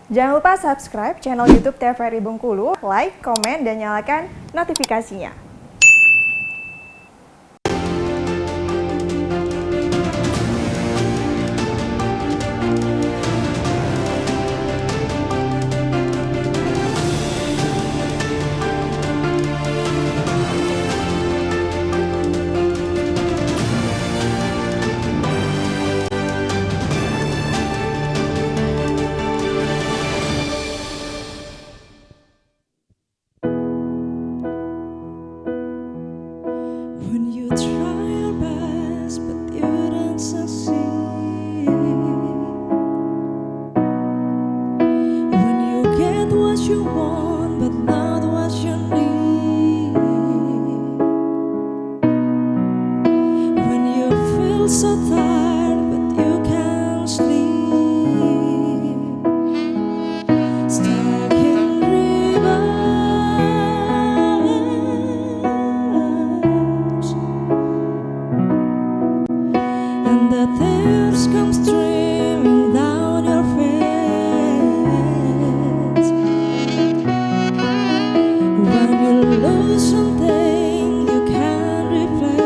Jangan lupa subscribe channel YouTube TVRI Bengkulu, like, komen, dan nyalakan notifikasinya. When you try your best but you don't succeed, when you get what you want but not what you need, when you feel so tired but you can't sleep, stuck in reverse. And the tears come streaming down your face when you lose something you can't replace,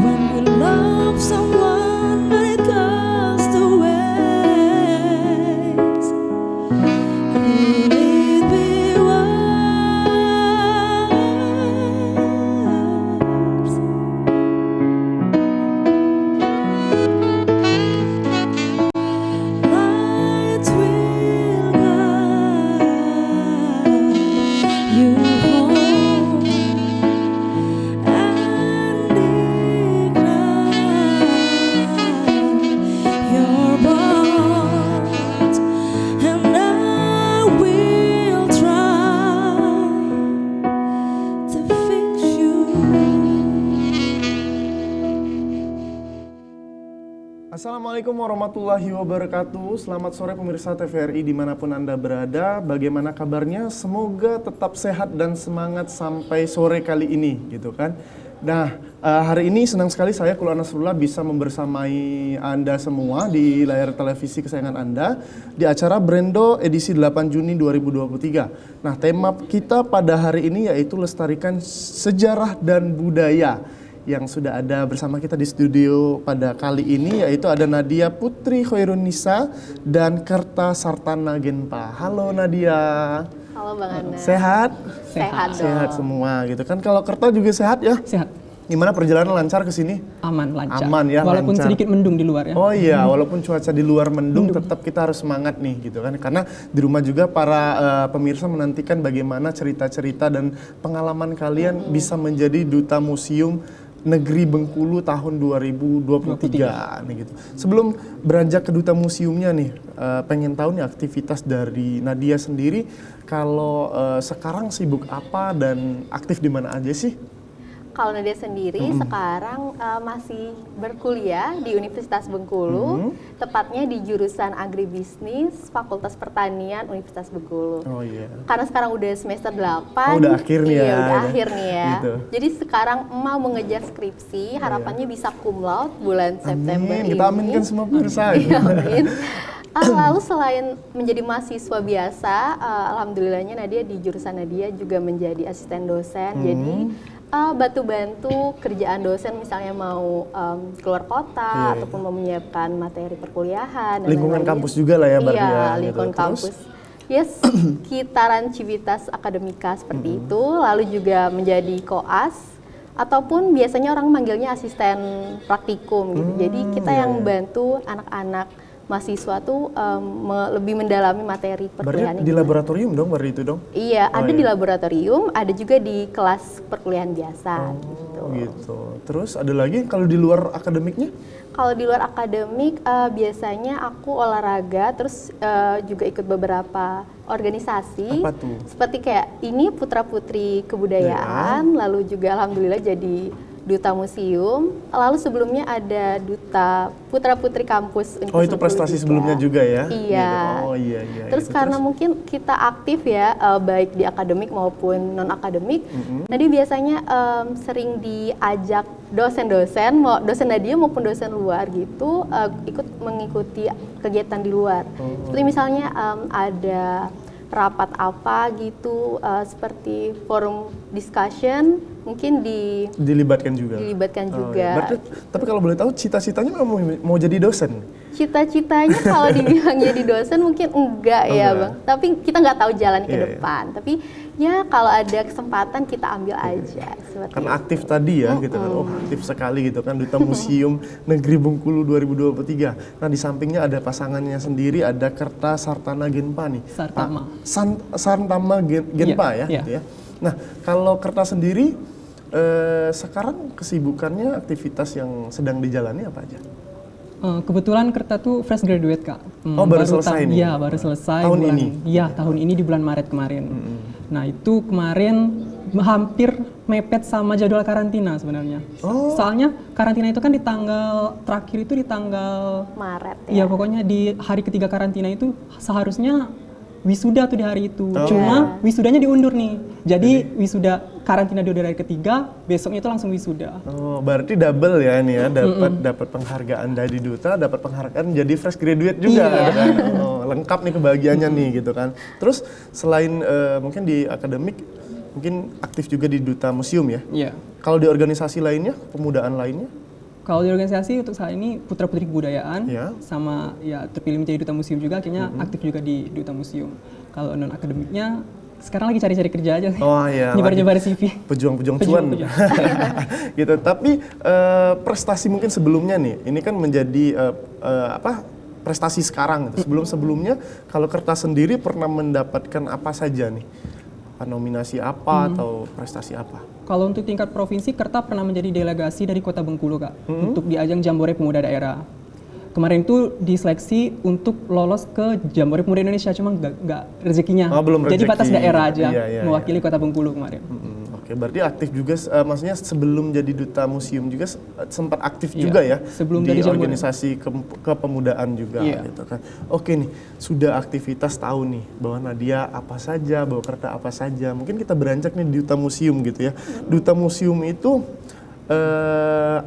when you love someone but it goes to waste. Could it be worse? Light will guide you home and ignite your bonds, and I will try to fix you. Assalamualaikum warahmatullahi wabarakatuh. Selamat sore pemirsa TVRI dimanapun Anda berada. Bagaimana kabarnya? Semoga tetap sehat dan semangat sampai sore kali ini, gitu kan. Nah, hari ini senang sekali saya Kul Nasrullah bisa membersamai Anda semua di layar televisi kesayangan Anda di acara Brendo edisi 8 Juni 2023. Nah, tema kita pada hari ini yaitu lestarikan sejarah dan budaya. Yang sudah ada bersama kita di studio pada kali ini yaitu ada Nadia Putri Khairunisa dan Kerta Sartana Genpa. Halo Nadia. Halo Bang Ana. Sehat? Sehat dong. Sehat semua gitu kan. Kalau Kerta juga sehat ya? Sehat, Gimana perjalanan lancar ke sini? aman, lancar. Aman ya, Walaupun lancar. sedikit mendung di luar ya. Oh iya, walaupun cuaca di luar mendung, tetap kita harus semangat nih gitu kan. Karena di rumah juga para pemirsa menantikan bagaimana cerita-cerita dan pengalaman kalian bisa menjadi duta museum Negeri Bengkulu tahun 2023 nih gitu. Sebelum beranjak ke duta museumnya nih, pengen tahu nih aktivitas dari Nadia sendiri. Kalau sekarang sibuk apa dan aktif di mana aja sih? Kalau Nadia sendiri sekarang masih berkuliah di Universitas Bengkulu, tepatnya di jurusan Agribisnis, Fakultas Pertanian Universitas Bengkulu. Oh iya. Karena sekarang udah semester 8. Oh, udah akhir nih iya, ya. udah akhir nih ya. Gitu. Jadi sekarang mau mengejar skripsi, harapannya bisa cum laude bulan September Amin. ini. Kita aminkan semua pemirsa. Iya, amin. Lalu selain menjadi mahasiswa biasa, alhamdulillahnya Nadia di jurusan Nadia juga menjadi asisten dosen. Jadi bantu-bantu kerjaan dosen misalnya mau keluar kota ataupun mau menyiapkan materi perkuliahan dan Lingkungan lain-lain. kampus juga lah ya berarti Iya, ya, gitu. lingkungan Terus? kampus. Yes, sekitaran Civitas Akademika seperti itu. Lalu juga menjadi koas ataupun biasanya orang manggilnya asisten praktikum gitu. Jadi kita yang membantu anak-anak mahasiswa tuh lebih mendalami materi perkuliahan. Berarti di laboratorium dong, berarti itu dong? Iya, ada di laboratorium, ada juga di kelas perkuliahan biasa. Oh gitu. Terus ada lagi kalau di luar akademiknya? Kalau di luar akademik, biasanya aku olahraga, terus juga ikut beberapa organisasi. Apa tuh? Seperti kayak ini Putra Putri Kebudayaan, lalu juga alhamdulillah jadi duta museum, lalu sebelumnya ada duta putra-putri kampus Oh, itu prestasi sebelumnya juga ya? Iya. Gitu. Oh iya. Terus gitu. karena mungkin kita aktif ya, baik di akademik maupun non-akademik, jadi biasanya sering diajak dosen-dosen, dosen Nadia maupun dosen luar gitu, ikut mengikuti kegiatan di luar. Seperti misalnya ada rapat apa gitu, seperti forum discussion, mungkin dilibatkan juga. juga. Berarti, tapi kalau boleh tahu cita-citanya mau jadi dosen? Cita-citanya kalau dibilang jadi dosen mungkin enggak ya Bang. Tapi kita nggak tahu jalan ke depan. Tapi ya kalau ada kesempatan kita ambil aja. Seperti Kan itu. aktif tadi ya gitu kan. Oh, aktif sekali gitu kan Duta Museum Negeri Bengkulu 2023. Nah, di sampingnya ada pasangannya sendiri, ada Kerta Sartana Genpa nih. Sartama. Sartama Genpa Iya, ya, iya. gitu ya. Nah, kalau Kerta sendiri sekarang kesibukannya, aktivitas yang sedang dijalani apa aja? Kebetulan Kerta tuh fresh graduate Kak. Oh, baru selesai nih? Iya, baru selesai. Tahun bulan, ini? Iya, tahun ini di bulan Maret kemarin. Nah, itu kemarin hampir mepet sama jadwal karantina sebenarnya. Oh. Soalnya karantina itu kan di tanggal terakhir itu di tanggal Maret Iya, ya. pokoknya di hari ketiga karantina itu seharusnya wisuda tuh di hari itu. Oh. Cuma wisudanya diundur nih. Jadi wisuda karantina di hari ketiga, besoknya itu langsung wisuda. Oh, berarti double ya ini ya, dapat penghargaan dari duta, dapat penghargaan jadi fresh graduate juga. Iya. Kan? Oh, lengkap nih kebahagiaannya nih gitu kan. Terus selain mungkin di akademik, mungkin aktif juga di duta museum ya. Iya. Kalau di organisasi lainnya, pemudaan lainnya? Kalau di organisasi untuk saat ini Putra Putri Kebudayaan Ya. sama ya terpilih menjadi duta museum juga, akhirnya aktif juga di duta museum. Kalau non akademiknya sekarang lagi cari-cari kerja aja sih. Oh iya. Nyebar-nyebar CV. Pejuang-pejuang cuan. Pejuang. Gitu. Tapi prestasi mungkin sebelumnya nih, ini kan menjadi prestasi sekarang gitu. Sebelum-sebelumnya kalau Kertas sendiri pernah mendapatkan apa saja nih? Nominasi apa atau prestasi apa? Kalau untuk tingkat provinsi, Kerta pernah menjadi delegasi dari Kota Bengkulu, Kak, untuk di ajang Jambore Pemuda Daerah. Kemarin itu diseleksi untuk lolos ke Jambore Pemuda Indonesia, cuma nggak rezekinya. Oh, belum Jadi rezeki. batas daerah aja, Iya, mewakili Kota Bengkulu kemarin. Oke, berarti aktif juga, maksudnya sebelum jadi duta museum juga sempat aktif Iya, juga ya sebelum di dari Jambore. organisasi kepemudaan juga Iya. gitu kan. Oke nih, sudah aktivitas tahu nih bahwa Nadia apa saja, bahwa Kerta apa saja. Mungkin kita beranjak nih di duta museum gitu ya. Duta museum itu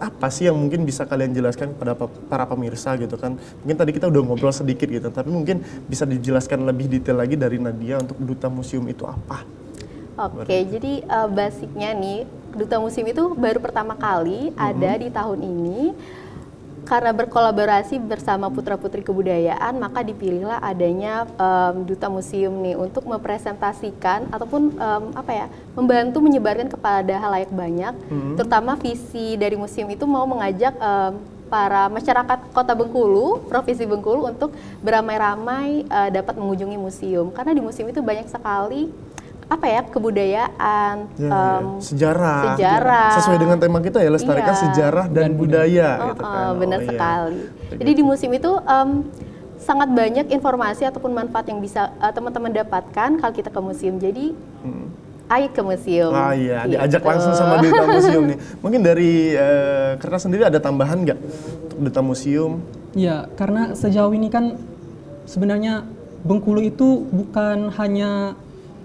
apa sih yang mungkin bisa kalian jelaskan kepada para pemirsa gitu kan? Mungkin tadi kita udah ngobrol sedikit gitu, tapi mungkin bisa dijelaskan lebih detail lagi dari Nadia untuk duta museum itu apa? Oke, jadi basicnya nih, duta museum itu baru pertama kali ada di tahun ini. Karena berkolaborasi bersama Putra Putri Kebudayaan, maka dipilihlah adanya duta museum nih untuk mempresentasikan ataupun membantu menyebarkan kepada halayak banyak, terutama visi dari museum itu mau mengajak para masyarakat Kota Bengkulu, Provinsi Bengkulu untuk beramai-ramai dapat mengunjungi museum, karena di museum itu banyak sekali kebudayaan, sejarah. sejarah. Sesuai dengan tema kita ya, lestarikan Iya. sejarah dan budaya gitu kan. Benar iya. sekali. Jadi di museum itu sangat banyak informasi ataupun manfaat yang bisa teman-teman dapatkan kalau kita ke museum. Jadi ayo ke museum. Ah iya, Gitu. diajak langsung sama duta museum nih. Mungkin dari Kertas sendiri ada tambahan nggak untuk duta museum? Ya, karena sejauh ini kan sebenarnya Bengkulu itu bukan hanya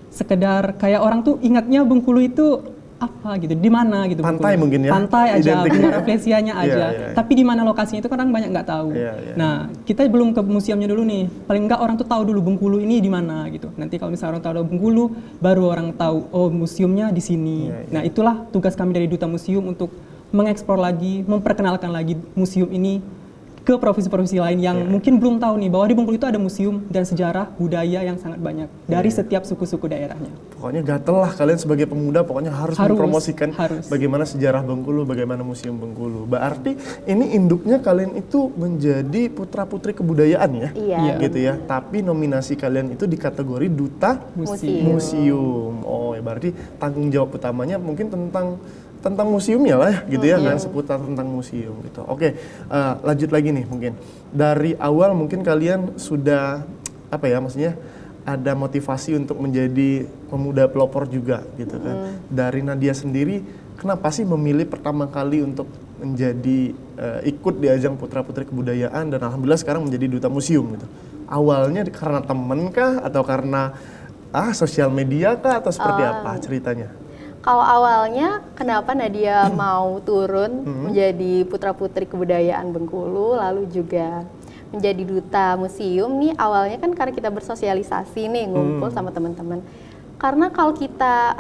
sekedar kayak orang tuh ingatnya Bengkulu itu apa gitu, di mana gitu. Pantai Bengkulu. mungkin ya? Pantai aja, Identiknya. benar refleksianya aja. Iya, iya. Tapi di mana lokasinya itu kan orang banyak nggak tahu. Iya, iya. Nah, kita belum ke museumnya dulu nih. Paling nggak orang tuh tahu dulu Bengkulu ini di mana gitu. Nanti kalau misalnya orang tahu Bengkulu, baru orang tahu oh museumnya di sini. Iya, iya. Nah, itulah tugas kami dari Duta Museum untuk mengeksplor lagi, memperkenalkan lagi museum ini ke provinsi-provinsi lain yang mungkin belum tahu nih bahwa di Bengkulu itu ada museum dan sejarah budaya yang sangat banyak dari setiap suku-suku daerahnya. Pokoknya gatel lah kalian sebagai pemuda, pokoknya harus mempromosikan harus. bagaimana sejarah Bengkulu, bagaimana museum Bengkulu. Berarti ini induknya kalian itu menjadi putra-putri kebudayaan ya? Iya. Gitu ya. Tapi nominasi kalian itu di kategori duta museum. Oh, ya berarti tanggung jawab utamanya mungkin tentang museumnya lah ya, gitu ya kan, seputar tentang museum gitu. Oke, lanjut lagi nih mungkin. Dari awal mungkin kalian sudah maksudnya ada motivasi untuk menjadi pemuda pelopor juga gitu kan. Dari Nadia sendiri, kenapa sih memilih pertama kali untuk menjadi ikut di ajang Putra Putri Kebudayaan dan alhamdulillah sekarang menjadi duta museum gitu? Awalnya karena temen kah atau karena sosial media kah atau seperti apa ceritanya? Kalau awalnya kenapa Nadia mau turun menjadi Putra Putri Kebudayaan Bengkulu, lalu juga menjadi duta museum nih, awalnya kan karena kita bersosialisasi nih, ngumpul sama teman-teman. Karena kalau kita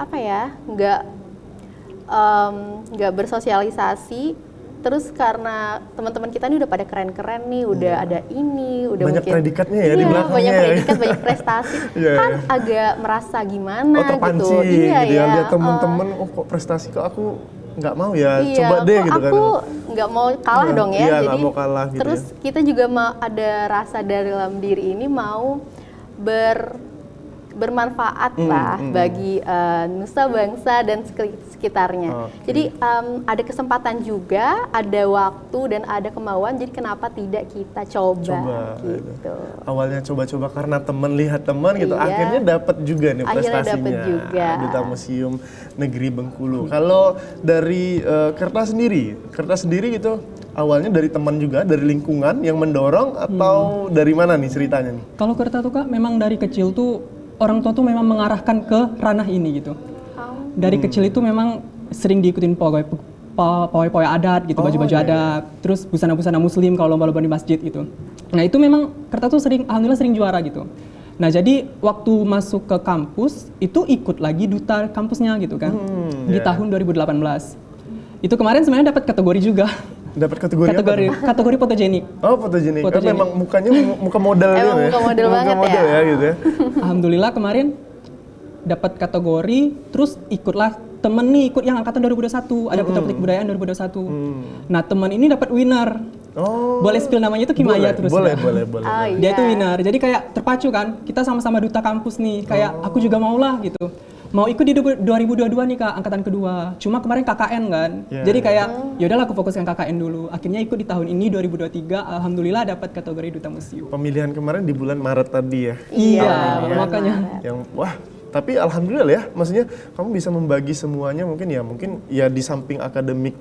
nggak bersosialisasi, terus karena teman-teman kita nih udah pada keren-keren nih, udah ada ini, udah banyak mungkin predikatnya ya di belakangnya. banyak ya. predikat, banyak prestasi, kan agak merasa gimana terpancing gitu. gitu ya, ya. lihat temen-temen, kok prestasi kok aku nggak mau ya, Iya, coba deh gitu kan. aku nggak mau kalah dong ya. Iya, Jadi nggak mau kalah gitu terus ya. kita juga ada rasa dari dalam diri ini mau bermanfaat lah bagi nusa bangsa dan sekitarnya. Oke. Jadi ada kesempatan juga, ada waktu dan ada kemauan. Jadi kenapa tidak kita coba gitu? Awalnya coba-coba karena temen lihat teman gitu, Iya. akhirnya dapat juga nih Akhirnya prestasinya. dapet juga. Duta Museum Negeri Bengkulu. Kalau dari Kerta sendiri gitu, awalnya dari teman juga, dari lingkungan yang mendorong atau dari mana nih ceritanya nih? Kalau Kerta tuh Kak, memang dari kecil tuh orang tua tuh memang mengarahkan ke ranah ini gitu. Dari kecil itu memang sering diikutin pawai-pawai adat gitu, baju-baju adat, terus busana-busana muslim kalau lomba-lomba di masjid gitu. Nah itu memang Kerta tuh alhamdulillah sering juara gitu. Nah jadi waktu masuk ke kampus itu ikut lagi duta kampusnya gitu kan, di tahun 2018. Itu kemarin sebenarnya dapat kategori juga. Dapat kategori apa? Kategori fotogenik. Oh, fotogenik. Kan Fotogenik. memang mukanya muka model gitu ya. Muka model banget model ya. gitu ya. Alhamdulillah kemarin dapat kategori, terus ikutlah temen nih ikut yang angkatan 2021, ada Putra Putri Kebudayaan 2021. Nah teman ini dapat winner. Oh. Boleh spill namanya itu Kimaya terus. Boleh. Oh, Dia iya. tuh winner. Jadi kayak terpacu kan, kita sama-sama duta kampus nih, kayak aku juga mau lah gitu. Mau ikut di 2022 nih Kak, angkatan kedua. Cuma kemarin KKN kan. Yeah. Jadi kayak ya udahlah aku fokuskan KKN dulu. Akhirnya ikut di tahun ini 2023, alhamdulillah dapat kategori duta museum. Pemilihan kemarin di bulan Maret tadi ya. Iya, Iya. makanya. Yang tapi alhamdulillah ya, maksudnya kamu bisa membagi semuanya mungkin ya di samping akademik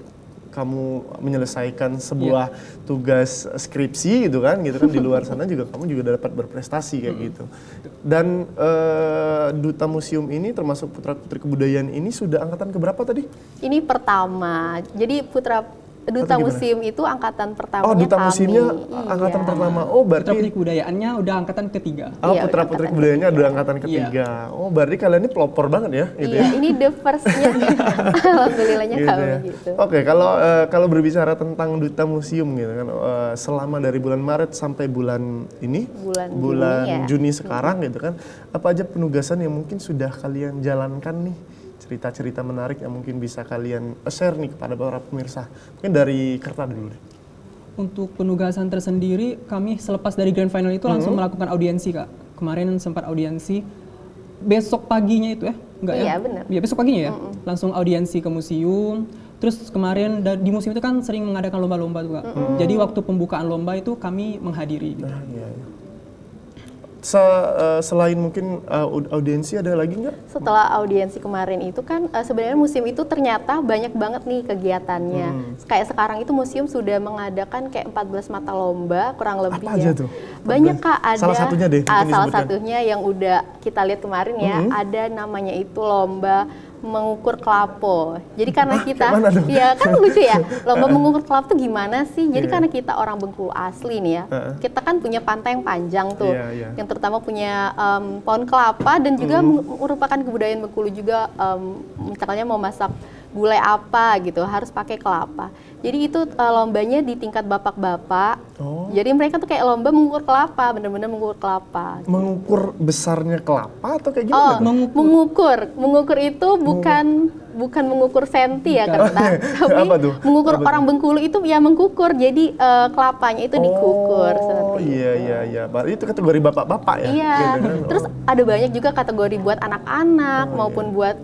kamu menyelesaikan sebuah tugas skripsi gitu kan di luar sana juga kamu juga dapat berprestasi kayak gitu. Dan duta museum ini termasuk Putra Putri Kebudayaan ini sudah angkatan keberapa tadi? Ini pertama. Jadi Duta Atau gimana? Museum itu angkatan pertamanya Oh, duta kami. museumnya angkatan Iya. pertama. Oh, Putra Putri berarti Kebudayaannya udah angkatan ketiga. Iya, Putra Putri Kebudayaannya udah angkatan Iya. ketiga. Oh, berarti kalian ini pelopor banget ya gitu Iya, ya. ini the first-nya. Alhamdulillahnya Gitu kami ya. gitu. Oke, kalau berbicara tentang duta museum gitu kan, selama dari bulan Maret sampai bulan ini, Bulan Juni ya. Juni sekarang gitu kan, apa aja penugasan yang mungkin sudah kalian jalankan nih? Cerita-cerita menarik yang mungkin bisa kalian share nih kepada para pemirsa. Mungkin dari Kerta dulu deh. Untuk penugasan tersendiri, kami selepas dari grand final itu langsung melakukan audiensi Kak. Kemarin sempat audiensi, besok paginya itu enggak ya? Iya, benar. Iya, besok paginya ya? Langsung audiensi ke museum. Terus kemarin di museum itu kan sering mengadakan lomba-lomba tuh Kak. Jadi waktu pembukaan lomba itu kami menghadiri gitu. Nah, iya. Selain mungkin audiensi ada lagi nggak? Setelah audiensi kemarin itu kan sebenarnya museum itu ternyata banyak banget nih kegiatannya. Kayak sekarang itu museum sudah mengadakan kayak 14 mata lomba kurang lebih Apa aja tuh? Banyak Kak, ada Salah satunya deh, mungkin salah disebutkan. satunya yang udah kita lihat kemarin ya, ada namanya itu lomba mengukur kelapo. Jadi karena kita, kayak mana dong? ya kan lucu ya, lomba mengukur kelapo tuh gimana sih? Jadi karena kita orang Bengkulu asli nih ya, kita kan punya pantai yang panjang tuh, Iya, iya. yang terutama punya pohon kelapa dan juga merupakan kebudayaan Bengkulu juga. Misalnya mau masak gulai apa gitu, harus pakai kelapa. Jadi itu lombanya di tingkat bapak-bapak. Oh. Jadi mereka tuh kayak lomba mengukur kelapa, bener-bener mengukur kelapa. Mengukur besarnya kelapa atau kayak Oh, gimana? mengukur itu bukan mengukur senti ya Bukan. Kerta, tapi Apa tuh? mengukur Apa orang Bengkulu itu ya mengkukur. Jadi kelapanya itu dikukur Oh seperti itu. iya. Berarti itu kategori bapak-bapak ya? Iya, Gitu kan? terus ada banyak juga kategori buat anak-anak maupun buat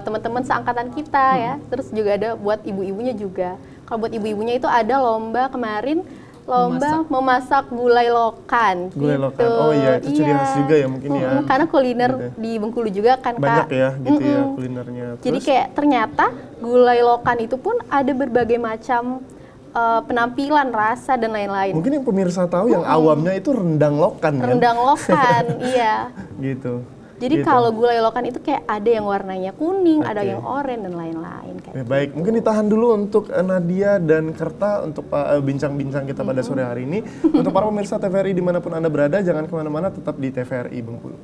teman-teman seangkatan kita ya. Terus juga ada buat ibu-ibunya juga. Kalau buat ibu-ibunya itu ada lomba kemarin lomba memasak gulai lokan. Gulai gitu. lokan. Oh iya, itu ciri khas juga ya mungkin ya. Karena kuliner Gitu. di Bengkulu juga kan Banyak Kak. ya gitu ya kulinernya. Jadi Terus, kayak ternyata gulai lokan itu pun ada berbagai macam penampilan, rasa dan lain-lain. mungkin yang pemirsa tahu yang awamnya itu rendang lokan kan? Rendang lokan, iya. Gitu. Jadi Gitu. kalau gulai lokan itu kayak ada yang warnanya kuning, ada Oke. yang oranye dan lain-lain kayak. Oke, baik, mungkin ditahan dulu untuk Nadia dan Kerta untuk bincang-bincang kita pada sore hari ini. Untuk para pemirsa TVRI dimanapun Anda berada, jangan kemana-mana, tetap di TVRI Bengkulu.